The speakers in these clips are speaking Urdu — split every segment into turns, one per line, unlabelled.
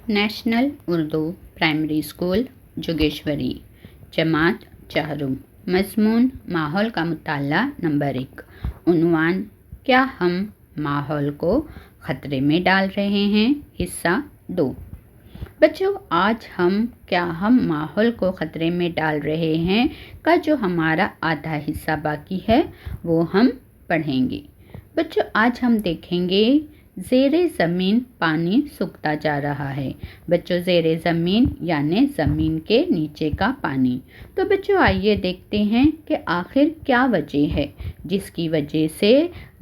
نیشنل اردو پرائمری اسکول جوگیشوری، جماعت چہارم، مضمون ماحول کا مطالعہ نمبر 1، عنوان کیا ہم ماحول کو خطرے میں ڈال رہے ہیں، حصہ 2۔ بچوں، آج ہم ماحول کو خطرے میں ڈال رہے ہیں کا جو ہمارا آدھا حصہ باقی ہے وہ ہم پڑھیں گے۔ بچوں، آج ہم دیکھیں گے زیر زمین پانی سوکھتا جا رہا ہے۔ بچوں، زیر زمین یعنی زمین کے نیچے کا پانی۔ تو بچوں آئیے دیکھتے ہیں کہ آخر کیا وجہ ہے جس کی وجہ سے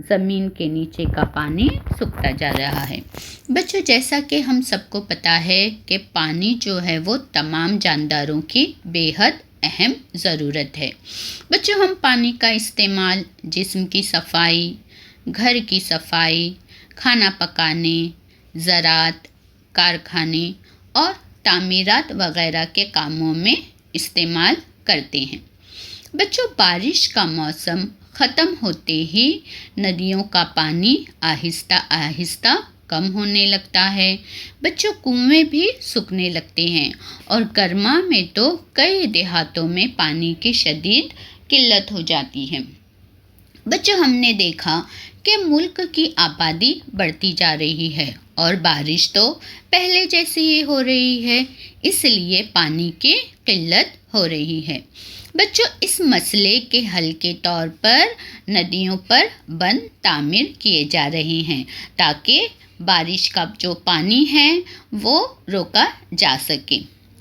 زمین کے نیچے کا پانی سوکھتا جا رہا ہے۔ بچوں، جیسا کہ ہم سب کو پتہ ہے کہ پانی جو ہے وہ تمام جانداروں کی بے حد اہم ضرورت ہے۔ بچوں، ہم پانی کا استعمال جسم کی صفائی، گھر کی صفائی، کھانا پکانے، زراعت، کارخانے اور تعمیرات وغیرہ کے کاموں میں استعمال کرتے ہیں۔ بچوں، بارش کا موسم ختم ہوتے ہی ندیوں کا پانی آہستہ آہستہ کم ہونے لگتا ہے۔ بچوں، کنویں بھی سوکھنے لگتے ہیں اور گرما میں تو کئی دیہاتوں میں پانی کی شدید قلت ہو جاتی ہے۔ بچوں، ہم نے دیکھا کہ ملک کی آبادی بڑھتی جا رہی ہے اور بارش تو پہلے جیسی ہی ہو رہی ہے، اس لیے پانی کی قلت ہو رہی ہے۔ بچوں، اس مسئلے کے حل کے طور پر ندیوں پر بند تعمیر کیے جا رہے ہیں تاکہ بارش کا جو پانی ہے وہ روکا جا سکے۔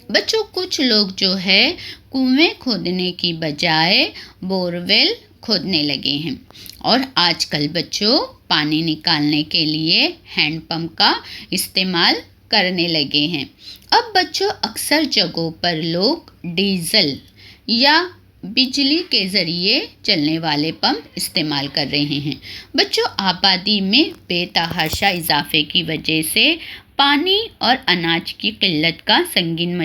بچوں، کچھ لوگ جو ہے کنویں کھودنے کی بجائے بورویل کھودنے لگے ہیں اور آج کل بچوں پانی نکالنے کے لیے ہینڈ پمپ کا استعمال کرنے لگے ہیں۔ اب بچوں اکثر جگہوں پر لوگ ڈیزل یا بجلی کے ذریعے چلنے والے پمپ استعمال کر رہے ہیں۔ بچوں، آبادی میں بے تحاشا اضافے کی وجہ سے پانی اور اناج کی قلت کا سنگین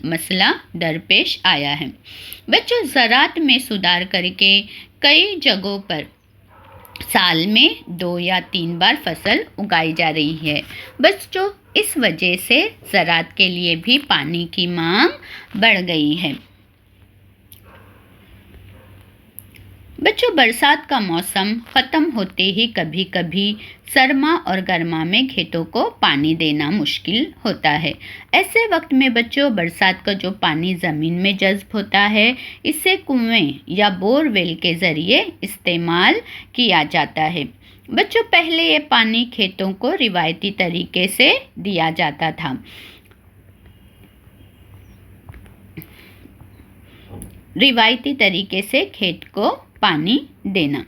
مسئلہ درپیش آیا ہے۔ بچوں، زراعت میں سدھار کر کے کئی جگہوں پر سال میں 2 یا 3 بار فصل اگائی جا رہی ہے۔ بچوں، اس وجہ سے زراعت کے لیے بھی پانی کی مانگ بڑھ گئی ہے۔ بچوں، برسات کا موسم ختم ہوتے ہی کبھی کبھی سرما اور گرما میں کھیتوں کو پانی دینا مشکل ہوتا ہے۔ ایسے وقت میں بچوں برسات کا جو پانی زمین میں جذب ہوتا ہے اسے کنویں یا بور ویل کے ذریعے استعمال کیا جاتا ہے۔ بچوں، پہلے یہ پانی کھیتوں کو روایتی طریقے سے دیا جاتا تھا۔ روایتی طریقے سے کھیت کو پانی دینا۔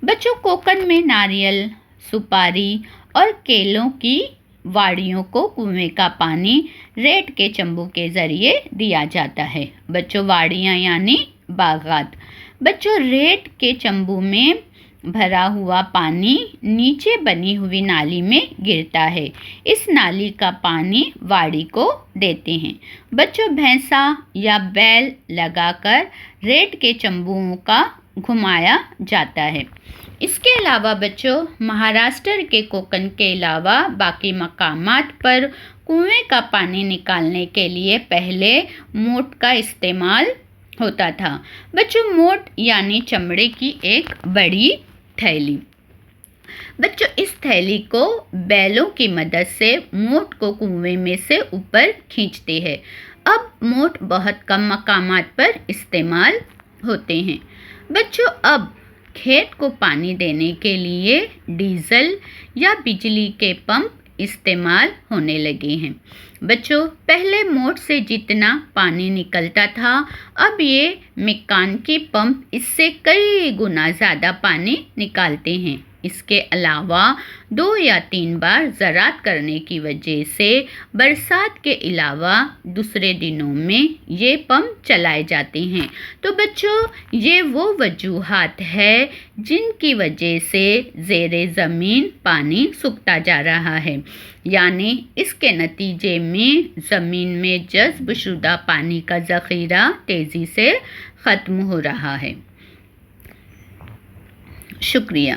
بچوں، کوکن میں ناریل، سپاری اور کیلوں کی واڑیوں کو کنویں کا پانی ریت کے چمبو کے ذریعے دیا جاتا ہے۔ بچوں، واڑیاں یعنی باغات۔ بچوں، ریت کے چمبو میں بھرا ہوا پانی نیچے بنی ہوئی نالی میں گرتا ہے۔ اس نالی کا پانی واڑی کو دیتے ہیں۔ بچوں، بھینسا یا بیل لگا کر ریت کے چمبوں کا گھمایا جاتا ہے۔ اس کے علاوہ بچوں، مہاراشٹر کے کوکن کے علاوہ باقی مقامات پر کنویں کا پانی نکالنے کے لیے پہلے موٹ کا استعمال ہوتا تھا۔ بچوں، موٹ یعنی چمڑے کی ایک بڑی تھیلی۔ بچوں، اس تھیلی کو بیلوں کی مدد سے موٹ کو کنویں میں سے اوپر کھینچتے ہیں۔ اب موٹ بہت کم مقامات پر استعمال ہوتے ہیں۔ بچوں، اب کھیت کو پانی دینے کے لیے ڈیزل یا بجلی کے پمپ استعمال ہونے لگے ہیں۔ بچوں، پہلے موٹ سے جتنا پانی نکلتا تھا اب یہ میکانیکی پمپ اس سے کئی گنا زیادہ پانی نکالتے ہیں۔ اس کے علاوہ 2 یا 3 بار زراعت کرنے کی وجہ سے برسات کے علاوہ دوسرے دنوں میں یہ پمپ چلائے جاتے ہیں۔ تو بچوں، یہ وہ وجوہات ہے جن کی وجہ سے زیر زمین پانی سوکھتا جا رہا ہے، یعنی اس کے نتیجے میں زمین میں جذب شدہ پانی کا ذخیرہ تیزی سے ختم ہو رہا ہے۔ شکریہ۔